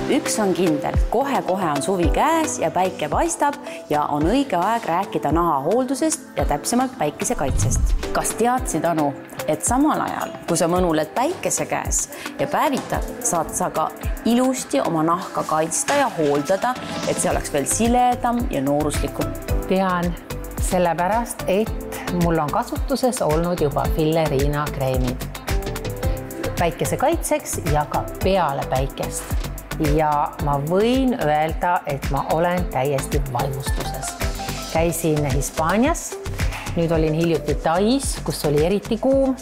Üks on kindel, kohe-kohe on suvi käes ja päike paistab ja on õige aeg rääkida naha hooldusest ja täpsemalt päikesekaitsest. Kas teadsid, Anu, et samal ajal, kui sa mõnuled päikese käes ja päevitad, saad sa ka ilusti oma nahka kaitsta ja hooldada, et see oleks veel siledam ja nooruslikum? Tean, sellepärast, et mul on kasutuses olnud juba Fillerina kreemid. Päikese kaitseks ja ka peale päikest. Ja ma võin öelda, et ma olen täiesti vaimustuses. Käisin Hispaanias, nüüd olin hiljuti Tais, kus oli eriti kuum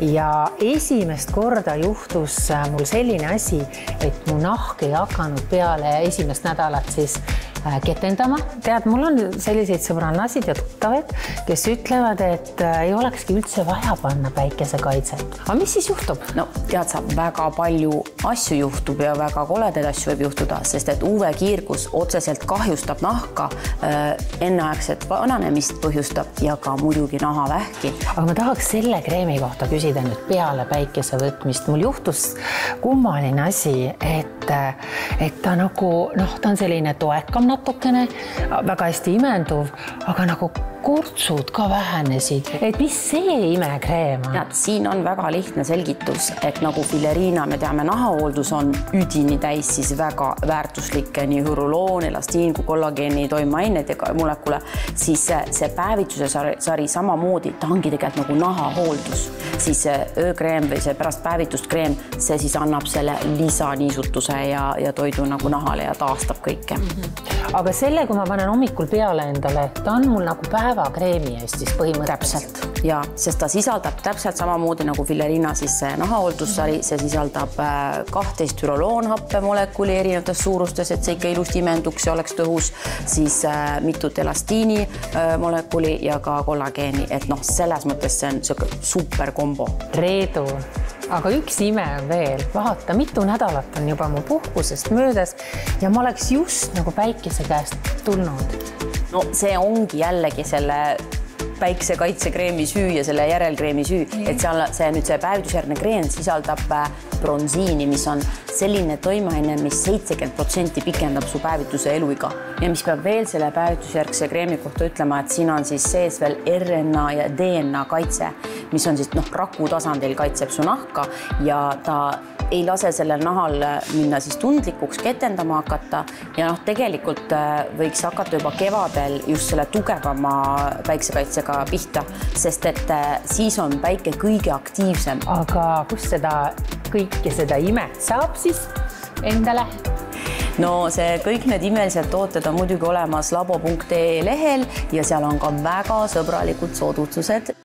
ja esimest korda juhtus mul selline asi, et mu nahk ei hakanud peale esimest nädalat siis ketendama. Tead, mul on selliseid sõbrannasid ja tuttavaid, kes ütlevad, et ei olekski üldse vaja panna päikesekaitset. Aga mis siis juhtub? No tead sa, väga palju asju juhtub ja väga koledaid asju võib juhtuda, sest et UV-kiirgus otseselt kahjustab nahka, enneaegset vananemist põhjustab ja ka muidugi nahavähki. Aga ma tahaks selle kreemi kohta küsida nüüd peale päikese võtmist. Mul juhtus kummaline asi, et ta nagu, ta on selline toekam natukene, väga hästi imenduv, aga nagu kurtsud ka vähenesid. Et mis see imekreem on? Tead, siin on väga lihtne selgitus, et nagu Fillerina, me teame, nahahooldus on üdini täis siis väga väärtuslikke nii hüruloon, elastiin kui kollageeni toimeained ja molekule, siis see päevitsuse sari samamoodi, ta ongi tegelikult nagu nahahooldus. Siis öökreem või see pärast päevitust kreem, see siis annab selle lisaniisutuse ja toidu nagu nahale ja taastab kõike. Aga selle, kui ma panen hommikul peale endale, ta on mul nagu päevakreemi Eestis põhimõtteliselt. Täpselt, ja, sest ta sisaldab täpselt samamoodi nagu Fillerina siis nahahooldussari, see sisaldab 12 hüruloonhappe molekuli erinevates suurustes, et see ikka ilusti imenduks ja oleks tõhus, siis mitut elastiini molekuli ja ka kollageeni, et selles mõttes see on super kombo. Reedu. Aga üks ime on veel. Vaata, mitu nädalat on juba mu puhkusest möödas ja ma oleks just nagu päikese käest tulnud. No see ongi jällegi selle päikesekaitsekreemi süü ja selle järelkreemi süü, et see päevitusjärgne kreem sisaldab bronsiini, mis on selline toimeaine, mis 70% pikendab su päevituse eluiga. Ja mis peab veel selle päevitusjärgse kreemi kohta ütlema, et siin on siis sees veel RNA ja DNA kaitse, mis on siis raku tasandil kaitseb su nahka ja ta ei lase sellel nahal minna siis tundlikuks ketendama hakata ja tegelikult võiks hakata juba kevadel just selle tugevama päiksekaitsega pihta, sest et siis on päike kõige aktiivsem. Aga kus kõike seda imet saab siis endale? No see kõik need imelised tooted on muidugi olemas labo.ee lehel ja seal on ka väga sõbralikud soodustused.